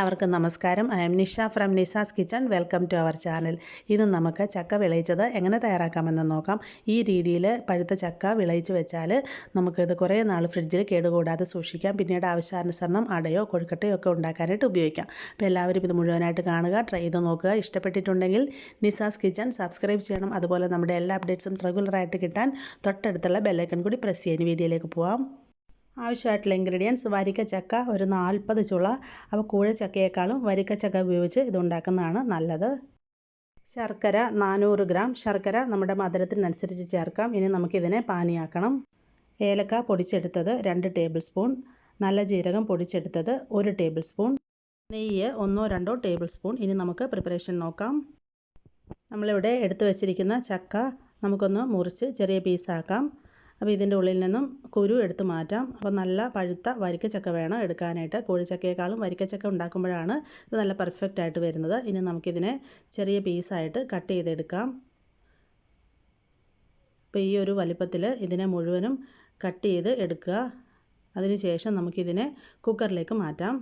എല്ലാവർക്കും നമസ്കാരം. I am Nisha from Nisa's kitchen. Welcome to our channel. ഇന്ന് നമുക്ക് ചക്ക വിളയിച്ചത് എങ്ങനെ തയ്യാറാക്കാമെന്ന് നോക്കാം. ഈ രീതിയിൽ പഴുത്ത ചക്ക വിളയിച്ച് വെച്ചാൽ നമുക്കിത് കുറേ നാൾ ഫ്രിഡ്ജിൽ കേടുകൂടാതെ സൂക്ഷിക്കാം. പിന്നീട് ആവശ്യാനുസരണം അടയോ കൊഴുക്കട്ടയോ ഒക്കെ ഉണ്ടാക്കാനായിട്ട് ഉപയോഗിക്കാം. അപ്പോൾ എല്ലാവരും ഇത് മുഴുവനായിട്ട് കാണുക, ട്രൈ ചെയ്ത് നോക്കുക. ഇഷ്ടപ്പെട്ടിട്ടുണ്ടെങ്കിൽ നിസാസ് കിച്ചൺ സബ്സ്ക്രൈബ് ചെയ്യണം. അതുപോലെ നമ്മുടെ എല്ലാ അപ്ഡേറ്റ്സും റെഗുലറായിട്ട് കിട്ടാൻ തൊട്ടടുത്തുള്ള ബെല്ലൈക്കൺ കൂടി പ്രസ് ചെയ്യാൻ. വീഡിയോയിലേക്ക് പോവാം. ആവശ്യമായിട്ടുള്ള ഇൻഗ്രീഡിയൻസ്: വരിക്കച്ചക്ക ഒരു 40 ചുള. അപ്പോൾ കൂഴച്ചക്കയേക്കാളും വരിക്കച്ചക്ക ഉപയോഗിച്ച് ഇതുണ്ടാക്കുന്നതാണ് നല്ലത്. ശർക്കര 400 ഗ്രാം. ശർക്കര നമ്മുടെ മധുരത്തിനനുസരിച്ച് ചേർക്കാം. ഇനി നമുക്കിതിനെ പാനിയാക്കണം. ഏലക്ക പൊടിച്ചെടുത്തത് 2 ടേബിൾ സ്പൂൺ. നല്ല ജീരകം പൊടിച്ചെടുത്തത് 1 ടേബിൾ സ്പൂൺ. നെയ്യ് 1-2 ടേബിൾ സ്പൂൺ. ഇനി നമുക്ക് പ്രിപ്പറേഷൻ നോക്കാം. നമ്മളിവിടെ എടുത്തു വച്ചിരിക്കുന്ന ചക്ക നമുക്കൊന്ന് മുറിച്ച് ചെറിയ പീസാക്കാം. അപ്പോൾ ഇതിൻ്റെ ഉള്ളിൽ നിന്നും കുരു എടുത്ത് മാറ്റാം. അപ്പോൾ നല്ല പഴുത്ത വരിക്കച്ചക്ക വേണം എടുക്കാനായിട്ട്. കൂഴച്ചക്കയേക്കാളും വരിക്കച്ചക്ക ഉണ്ടാക്കുമ്പോഴാണ് ഇത് നല്ല പെർഫെക്റ്റ് ആയിട്ട് വരുന്നത്. ഇനി നമുക്കിതിനെ ചെറിയ പീസായിട്ട് കട്ട് ചെയ്തെടുക്കാം. അപ്പോൾ ഈ ഒരു വലിപ്പത്തിൽ ഇതിനെ മുഴുവനും കട്ട് ചെയ്ത് എടുക്കുക. അതിനുശേഷം നമുക്കിതിനെ കുക്കറിലേക്ക് മാറ്റാം.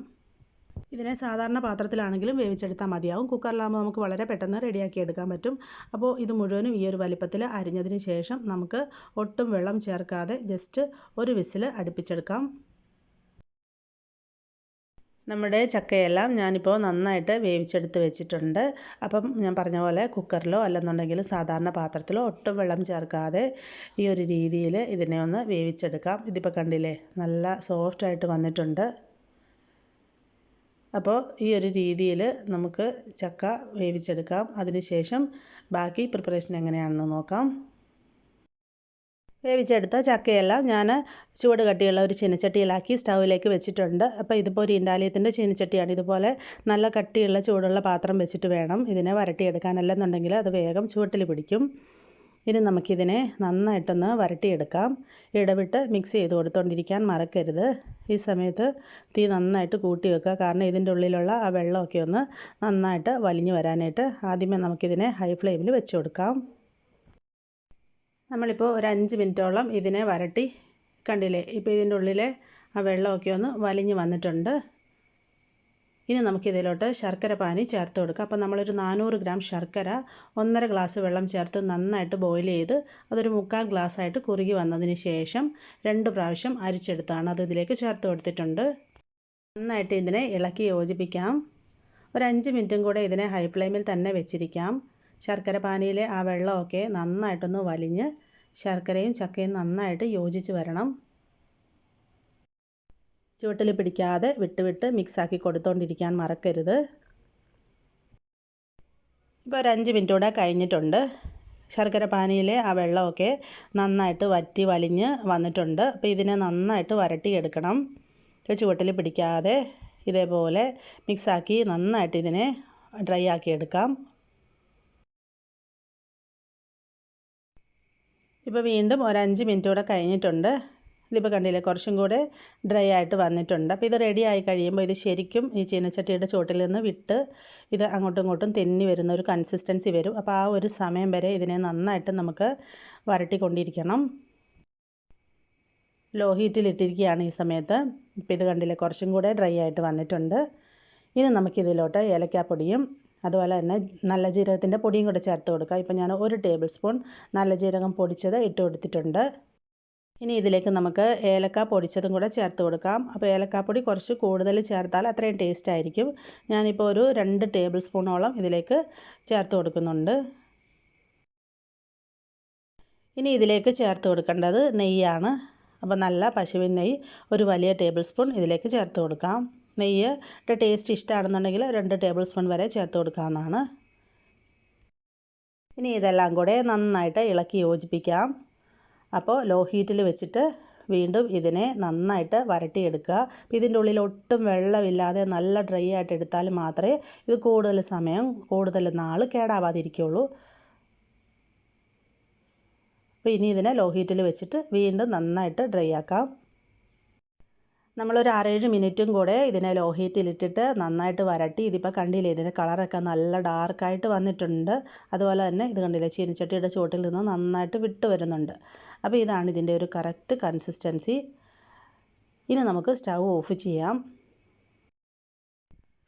ഇതിനെ സാധാരണ പാത്രത്തിലാണെങ്കിലും വേവിച്ചെടുത്താൽ മതിയാവും. കുക്കറിലാകുമ്പോൾ നമുക്ക് വളരെ പെട്ടെന്ന് റെഡിയാക്കി എടുക്കാൻ പറ്റും. അപ്പോൾ ഇത് മുഴുവനും ഈ ഒരു വലിപ്പത്തിൽ അരിഞ്ഞതിന് ശേഷം നമുക്ക് ഒട്ടും വെള്ളം ചേർക്കാതെ ജസ്റ്റ് ഒരു വിസിൽ അടുപ്പിച്ചെടുക്കാം. നമ്മുടെ ചക്കയെല്ലാം ഞാനിപ്പോൾ നന്നായിട്ട് വേവിച്ചെടുത്ത് വെച്ചിട്ടുണ്ട്. അപ്പം ഞാൻ പറഞ്ഞ പോലെ കുക്കറിലോ അല്ലെന്നുണ്ടെങ്കിൽ സാധാരണ പാത്രത്തിലോ ഒട്ടും വെള്ളം ചേർക്കാതെ ഈ ഒരു രീതിയിൽ ഇതിനെ ഒന്ന് വേവിച്ചെടുക്കാം. ഇതിപ്പോൾ കണ്ടില്ലേ, നല്ല സോഫ്റ്റായിട്ട് വന്നിട്ടുണ്ട്. അപ്പോൾ ഈ ഒരു രീതിയിൽ നമുക്ക് ചക്ക വേവിച്ചെടുക്കാം. അതിനുശേഷം ബാക്കി പ്രിപ്പറേഷൻ എങ്ങനെയാണെന്ന് നോക്കാം. വേവിച്ചെടുത്ത ചക്കയെല്ലാം ഞാൻ ചൂട് കട്ടിയുള്ള ഒരു ചീനച്ചട്ടിയിലാക്കി സ്റ്റൗവിലേക്ക് വെച്ചിട്ടുണ്ട്. അപ്പോൾ ഇതിപ്പോൾ ഒരു ഇൻഡാലിയത്തിൻ്റെ ചീനച്ചട്ടിയാണ്. ഇതുപോലെ നല്ല കട്ടിയുള്ള ചൂടുള്ള പാത്രം വെച്ചിട്ട് വേണം ഇതിനെ വരട്ടിയെടുക്കാൻ. അല്ലെന്നുണ്ടെങ്കിൽ അത് വേഗം ചുവട്ടിൽ പിടിക്കും. ഇനി നമുക്കിതിനെ നന്നായിട്ടൊന്ന് വരട്ടിയെടുക്കാം. ഇടവിട്ട് മിക്സ് ചെയ്ത് കൊടുത്തുകൊണ്ടിരിക്കാൻ മറക്കരുത്. ഈ സമയത്ത് തീ നന്നായിട്ട് കൂട്ടി വെക്കുക. കാരണം ഇതിൻ്റെ ഉള്ളിലുള്ള ആ വെള്ളമൊക്കെ ഒന്ന് നന്നായിട്ട് വലിഞ്ഞു വരാനായിട്ട്. ആദ്യമേ നമുക്കിതിനെ ഹൈ ഫ്ലെയിമിൽ വെച്ച് കൊടുക്കാം. നമ്മളിപ്പോൾ ഒരു 5 മിനിറ്റോളം ഇതിനെ വരട്ടി. കണ്ടില്ലേ, ഇപ്പോൾ ഇതിൻ്റെ ഉള്ളിലെ ആ വെള്ളമൊക്കെ ഒന്ന് വലിഞ്ഞു വന്നിട്ടുണ്ട്. ഇനി നമുക്കിതിലോട്ട് ശർക്കര പാനി ചേർത്ത് കൊടുക്കാം. അപ്പോൾ നമ്മളൊരു 400 ഗ്രാം ശർക്കര 1.5 ഗ്ലാസ് വെള്ളം ചേർത്ത് നന്നായിട്ട് ബോയിൽ ചെയ്ത് അതൊരു 3/4 ഗ്ലാസ്സായിട്ട് കുറുകി വന്നതിന് ശേഷം 2 പ്രാവശ്യം അരിച്ചെടുത്താണ് അത് ഇതിലേക്ക് ചേർത്ത് കൊടുത്തിട്ടുണ്ട്. നന്നായിട്ട് ഇതിനെ ഇളക്കി യോജിപ്പിക്കാം. ഒരു 5 മിനിറ്റും കൂടെ ഇതിനെ ഹൈ ഫ്ലെയിമിൽ തന്നെ വെച്ചിരിക്കാം. ശർക്കര പാനിയിലെ ആ വെള്ളമൊക്കെ നന്നായിട്ടൊന്ന് വലിഞ്ഞ് ശർക്കരയും ചക്കയും നന്നായിട്ട് യോജിച്ച് വരണം. ചുവട്ടിൽ പിടിക്കാതെ വിട്ട് മിക്സാക്കി കൊടുത്തുകൊണ്ടിരിക്കാൻ മറക്കരുത്. ഇപ്പോൾ ഒരു 5 മിനിറ്റ് കൂടെ കഴിഞ്ഞിട്ടുണ്ട്. ശർക്കര പാനിയിലെ ആ വെള്ളമൊക്കെ നന്നായിട്ട് വറ്റി വലിഞ്ഞ് വന്നിട്ടുണ്ട്. അപ്പോൾ ഇതിനെ നന്നായിട്ട് വരട്ടിയെടുക്കണം. ചുവട്ടിൽ പിടിക്കാതെ ഇതേപോലെ മിക്സാക്കി നന്നായിട്ട് ഇതിനെ ഡ്രൈ ആക്കിയെടുക്കാം. ഇപ്പോൾ വീണ്ടും ഒരു 5 മിനിറ്റ് കൂടെ കഴിഞ്ഞിട്ടുണ്ട്. ഇതിപ്പോൾ കണ്ടില്ലേ, കുറച്ചും കൂടെ ഡ്രൈ ആയിട്ട് വന്നിട്ടുണ്ട്. അപ്പോൾ ഇത് റെഡി ആയി കഴിയുമ്പോൾ ഇത് ശരിക്കും ഈ ചീനച്ചട്ടിയുടെ ചുവട്ടിൽ നിന്ന് വിട്ട് ഇത് അങ്ങോട്ടും ഇങ്ങോട്ടും തെന്നി വരുന്ന ഒരു കൺസിസ്റ്റൻസി വരും. അപ്പോൾ ആ ഒരു സമയം വരെ ഇതിനെ നന്നായിട്ട് നമുക്ക് വരട്ടിക്കൊണ്ടിരിക്കണം. ലോ ഹീറ്റിലിട്ടിരിക്കുകയാണ് ഈ സമയത്ത്. ഇപ്പോൾ ഇത് കണ്ടില്ലേ, കുറച്ചും കൂടെ ഡ്രൈ ആയിട്ട് വന്നിട്ടുണ്ട്. ഇനി നമുക്കിതിലോട്ട് ഏലക്കാപ്പൊടിയും അതുപോലെ തന്നെ നല്ല ജീരകത്തിൻ്റെ പൊടിയും കൂടെ ചേർത്ത് കൊടുക്കാം. ഇപ്പോൾ ഞാൻ 1 ടേബിൾ സ്പൂൺ നല്ല ജീരകം പൊടിച്ചത് ഇട്ട് കൊടുത്തിട്ടുണ്ട്. ഇനി ഇതിലേക്ക് നമുക്ക് ഏലക്ക പൊടിച്ചതും കൂടെ ചേർത്ത് കൊടുക്കാം. അപ്പോൾ ഏലക്കാപ്പൊടി കുറച്ച് കൂടുതൽ ചേർത്താൽ അത്രയും ടേസ്റ്റ് ആയിരിക്കും. ഞാനിപ്പോൾ ഒരു 2 ടേബിൾ സ്പൂണോളം ഇതിലേക്ക് ചേർത്ത് കൊടുക്കുന്നുണ്ട്. ഇനി ഇതിലേക്ക് ചേർത്ത് കൊടുക്കേണ്ടത് നെയ്യാണ്. അപ്പോൾ നല്ല പശുവിൻ നെയ്യ് ഒരു വലിയ ടേബിൾ സ്പൂൺ ഇതിലേക്ക് ചേർത്ത് കൊടുക്കാം. നെയ്യുടെ ടേസ്റ്റ് ഇഷ്ടമാണെന്നുണ്ടെങ്കിൽ 2 ടേബിൾ സ്പൂൺ വരെ ചേർത്ത് കൊടുക്കാവുന്നതാണ്. ഇനി ഇതെല്ലാം കൂടെ നന്നായിട്ട് ഇളക്കി യോജിപ്പിക്കാം. അപ്പോൾ ലോ ഹീറ്റിൽ വെച്ചിട്ട് വീണ്ടും ഇതിനെ നന്നായിട്ട് വരട്ടിയെടുക്കുക. അപ്പോൾ ഇതിൻ്റെ ഉള്ളിൽ ഒട്ടും വെള്ളമില്ലാതെ നല്ല ഡ്രൈ ആയിട്ട് എടുത്താൽ മാത്രമേ ഇത് കൂടുതൽ സമയം കൂടുതൽ നാൾ കേടാവാതിരിക്കുകയുള്ളൂ. അപ്പോൾ ഇനി ഇതിനെ ലോ ഹീറ്റിൽ വെച്ചിട്ട് വീണ്ടും നന്നായിട്ട് ഡ്രൈ ആക്കാം. നമ്മളൊരു 6-7 മിനിറ്റും കൂടെ ഇതിനെ ലോ ഹീറ്റിലിട്ടിട്ട് നന്നായിട്ട് വരട്ടി. ഇതിപ്പോൾ കണ്ടില്ലേ, ഇതിൻ്റെ കളറൊക്കെ നല്ല ഡാർക്കായിട്ട് വന്നിട്ടുണ്ട്. അതുപോലെ തന്നെ ഇത് കണ്ടില്ലേ, ചീനച്ചട്ടിയുടെ ചുവട്ടിൽ നിന്ന് നന്നായിട്ട് വിട്ട് വരുന്നുണ്ട്. അപ്പോൾ ഇതാണ് ഇതിൻ്റെ ഒരു കറക്റ്റ് കൺസിസ്റ്റൻസി. ഇനി നമുക്ക് സ്റ്റൗ ഓഫ് ചെയ്യാം.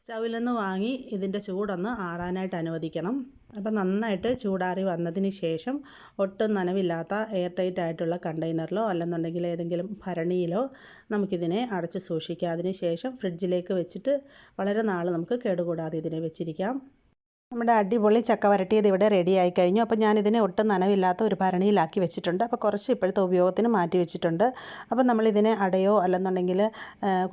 സ്റ്റൗവിൽ നിന്ന് വാങ്ങി ഇതിൻ്റെ ചൂടൊന്ന് ആറാനായിട്ട് അനുവദിക്കണം. അപ്പോൾ നന്നായിട്ട് ചൂടാറി വന്നതിന് ശേഷം ഒട്ടും നനവില്ലാത്ത എയർ ടൈറ്റ് ആയിട്ടുള്ള കണ്ടെയ്നറിലോ അല്ലെന്നുണ്ടെങ്കിൽ ഏതെങ്കിലും ഭരണിയിലോ നമുക്കിതിനെ അടച്ച് സൂക്ഷിക്കാം. അതിന് ശേഷം ഫ്രിഡ്ജിലേക്ക് വെച്ചിട്ട് വളരെ നാൾ നമുക്ക് കേടുകൂടാതെ ഇതിനെ വെച്ചിരിക്കാം. നമ്മുടെ അടിപൊളി ചക്ക വരട്ടിയത് ഇവിടെ റെഡി ആയി കഴിഞ്ഞു. അപ്പോൾ ഞാനിതിനെ ഒട്ടും നനവില്ലാത്ത ഒരു ഭരണിയിലാക്കി വെച്ചിട്ടുണ്ട്. അപ്പോൾ കുറച്ച് ഇപ്പോഴത്തെ ഉപയോഗത്തിന് മാറ്റി വെച്ചിട്ടുണ്ട്. അപ്പോൾ നമ്മളിതിനെ അടയോ അല്ലെന്നുണ്ടെങ്കിൽ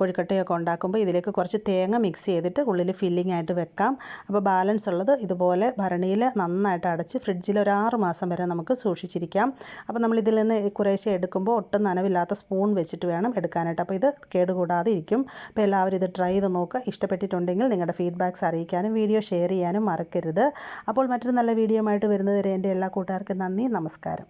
കൊഴുക്കട്ടയോ ഒക്കെ ഉണ്ടാക്കുമ്പോൾ ഇതിലേക്ക് കുറച്ച് തേങ്ങ മിക്സ് ചെയ്തിട്ട് ഉള്ളിൽ ഫില്ലിംഗ് ആയിട്ട് വെക്കാം. അപ്പോൾ ബാലൻസ് ഉള്ളത് ഇതുപോലെ ഭരണിയിൽ നന്നായിട്ട് അടച്ച് ഫ്രിഡ്ജിൽ ഒരു 6 മാസം വരെ നമുക്ക് സൂക്ഷിച്ചിരിക്കാം. അപ്പോൾ നമ്മളിതിൽ നിന്ന് കുറേശ്ശെ എടുക്കുമ്പോൾ ഒട്ടും നനവില്ലാത്ത സ്പൂൺ വെച്ചിട്ട് വേണം എടുക്കാനായിട്ട്. അപ്പോൾ ഇത് കേടുകൂടാതെ ഇരിക്കും. അപ്പോൾ എല്ലാവരും ഇത് ട്രൈ ചെയ്ത് നോക്കുക. ഇഷ്ടപ്പെട്ടിട്ടുണ്ടെങ്കിൽ നിങ്ങളുടെ ഫീഡ്ബാക്ക്സ് അറിയിക്കാനും വീഡിയോ ഷെയർ ചെയ്യാനും മറക്കരുത്. അപ്പോൾ മറ്റൊരു നല്ല വീഡിയോ ആയിട്ട് വരുന്നതുവരെ എൻ്റെ എല്ലാ കൂട്ടുകാർക്കും നന്ദി, നമസ്കാരം.